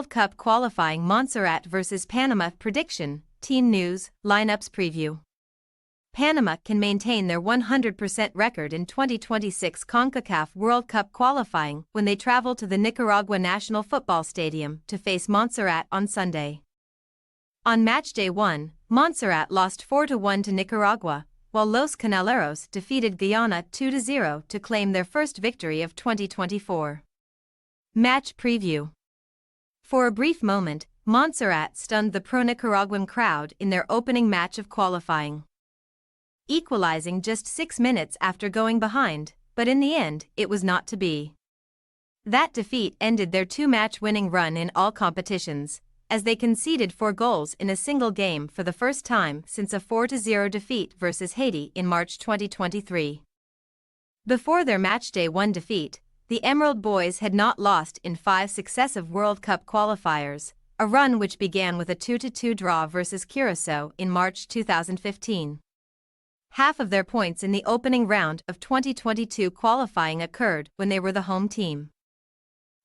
World Cup qualifying Montserrat vs Panama prediction, team news, lineups preview. Panama can maintain their 100% record in 2026 CONCACAF World Cup qualifying when they travel to the Nicaragua National Football Stadium to face Montserrat on Sunday. On matchday 1, Montserrat lost 4-1 to Nicaragua, while Los Canaleros defeated Guyana 2-0 to claim their first victory of 2024. Match preview. For a brief moment, Montserrat stunned the pro-Nicaraguan crowd in their opening match of qualifying, equalizing just 6 minutes after going behind, but in the end, it was not to be. That defeat ended their 2-match winning run in all competitions, as they conceded 4 goals in a single game for the first time since a 4-0 defeat versus Haiti in March 2023. Before their matchday 1 defeat, the Emerald Boys had not lost in 5 successive World Cup qualifiers, a run which began with a 2-2 draw versus Curaçao in March 2015. Half of their points in the opening round of 2022 qualifying occurred when they were the home team,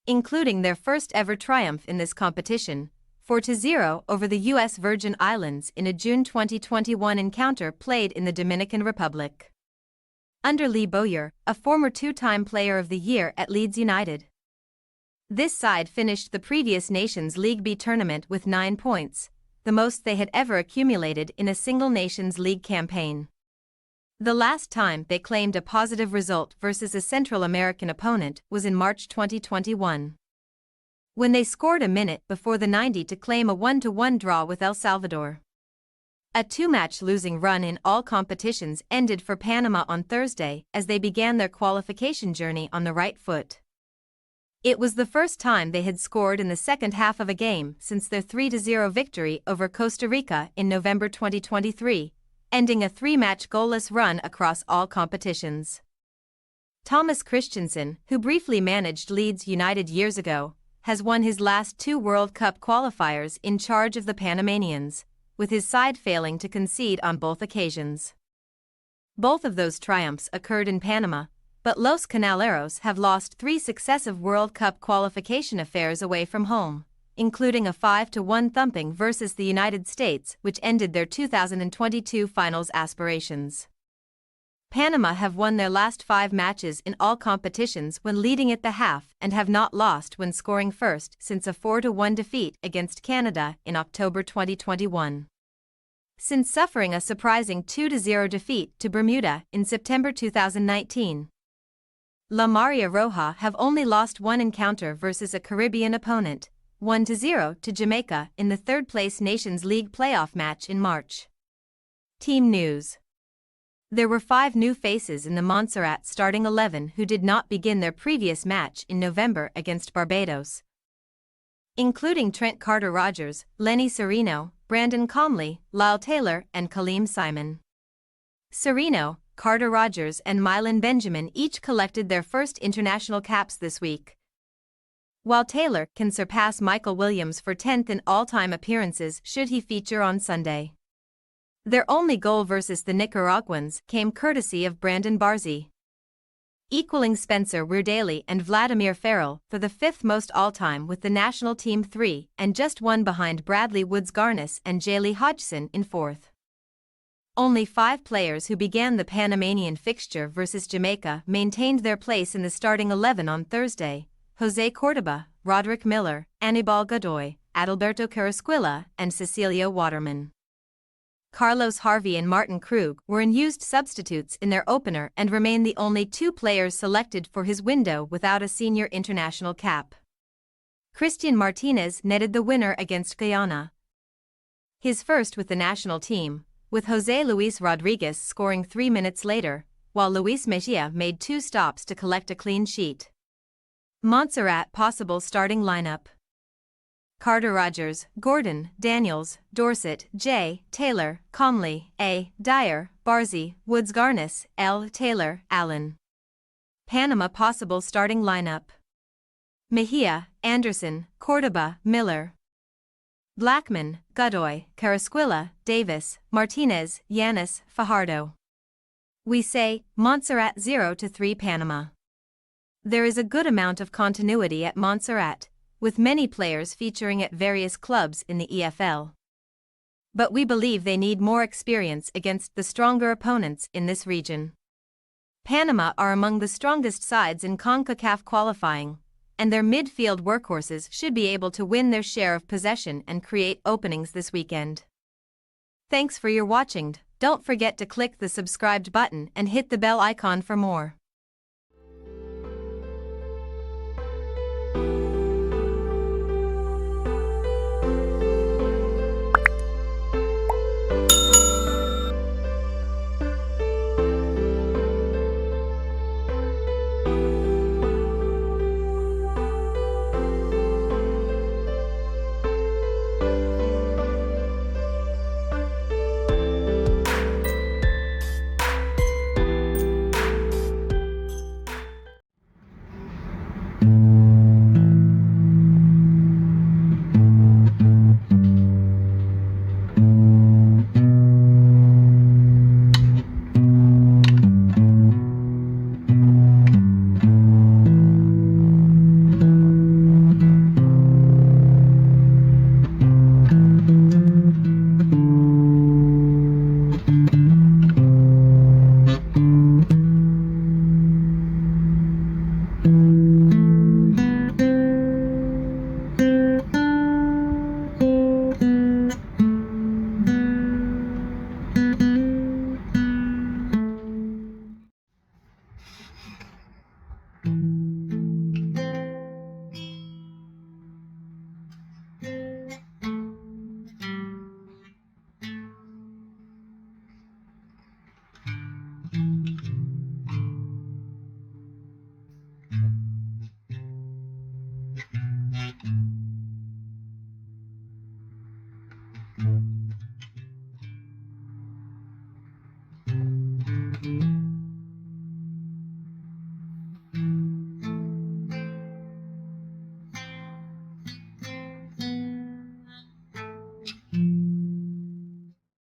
including their first ever triumph in this competition, 4-0 over the U.S. Virgin Islands in a June 2021 encounter played in the Dominican Republic, under Lee Bowyer, a former 2-time Player of the Year at Leeds United. This side finished the previous Nations League B tournament with 9 points, the most they had ever accumulated in a single Nations League campaign. The last time they claimed a positive result versus a Central American opponent was in March 2021, when they scored a minute before the 90 to claim a 1-1 draw with El Salvador. A 2-match losing run in all competitions ended for Panama on Thursday as they began their qualification journey on the right foot. It was the first time they had scored in the second half of a game since their 3-0 victory over Costa Rica in November 2023, ending a 3-match goalless run across all competitions. Thomas Christensen, who briefly managed Leeds United years ago, has won his last 2 World Cup qualifiers in charge of the Panamanians, with his side failing to concede on both occasions. Both of those triumphs occurred in Panama, but Los Canaleros have lost 3 successive World Cup qualification affairs away from home, including a 5-1 thumping versus the United States which ended their 2022 finals aspirations. Panama have won their last 5 matches in all competitions when leading at the half and have not lost when scoring first since a 4-1 defeat against Canada in October 2021. Since suffering a surprising 2-0 defeat to Bermuda in September 2019. La Maria Roja have only lost 1 encounter versus a Caribbean opponent, 1-0 to Jamaica in the 3rd-place Nations League playoff match in March. Team news. There were 5 new faces in the Montserrat starting 11 who did not begin their previous match in November against Barbados, including Trent Carter-Rogers, Lenny Sereno, Brandon Comley, Lyle Taylor, and Kaleem Simon. Sereno, Carter-Rogers, and Mylan Benjamin each collected their first international caps this week, while Taylor can surpass Michael Williams for 10th in all-time appearances should he feature on Sunday. Their only goal versus the Nicaraguans came courtesy of Brandon Barzy, equaling Spencer Weirdaly and Vladimir Farrell for the 5th most all-time with the national team 3 and just 1 behind Bradley Woods-Garnis and Jaylee Hodgson in 4th. Only 5 players who began the Panamanian fixture versus Jamaica maintained their place in the starting 11 on Thursday: Jose Cordoba, Roderick Miller, Anibal Godoy, Adalberto Carrasquilla, and Cecilio Waterman. Carlos Harvey and Martin Krug were unused substitutes in their opener and remain the only 2 players selected for his window without a senior international cap. Christian Martinez netted the winner against Guyana, his first with the national team, with Jose Luis Rodriguez scoring 3 minutes later, while Luis Mejia made 2 stops to collect a clean sheet. Montserrat possible starting lineup: Carter-Rogers, Gordon, Daniels, Dorset, J, Taylor, Comley, A, Dyer, Barzy, Woods-Garnis, L, Taylor, Allen. Panama possible starting lineup: Mejia, Anderson, Cordoba, Miller, Blackman, Godoy, Carrasquilla, Davis, Martinez, Yanis, Fajardo. We say, Montserrat 0-3 Panama. There is a good amount of continuity at Montserrat, with many players featuring at various clubs in the EFL. But we believe they need more experience against the stronger opponents in this region. Panama are among the strongest sides in CONCACAF qualifying, and their midfield workhorses should be able to win their share of possession and create openings this weekend. Thanks for your watching. Don't forget to click the subscribed button and hit the bell icon for more.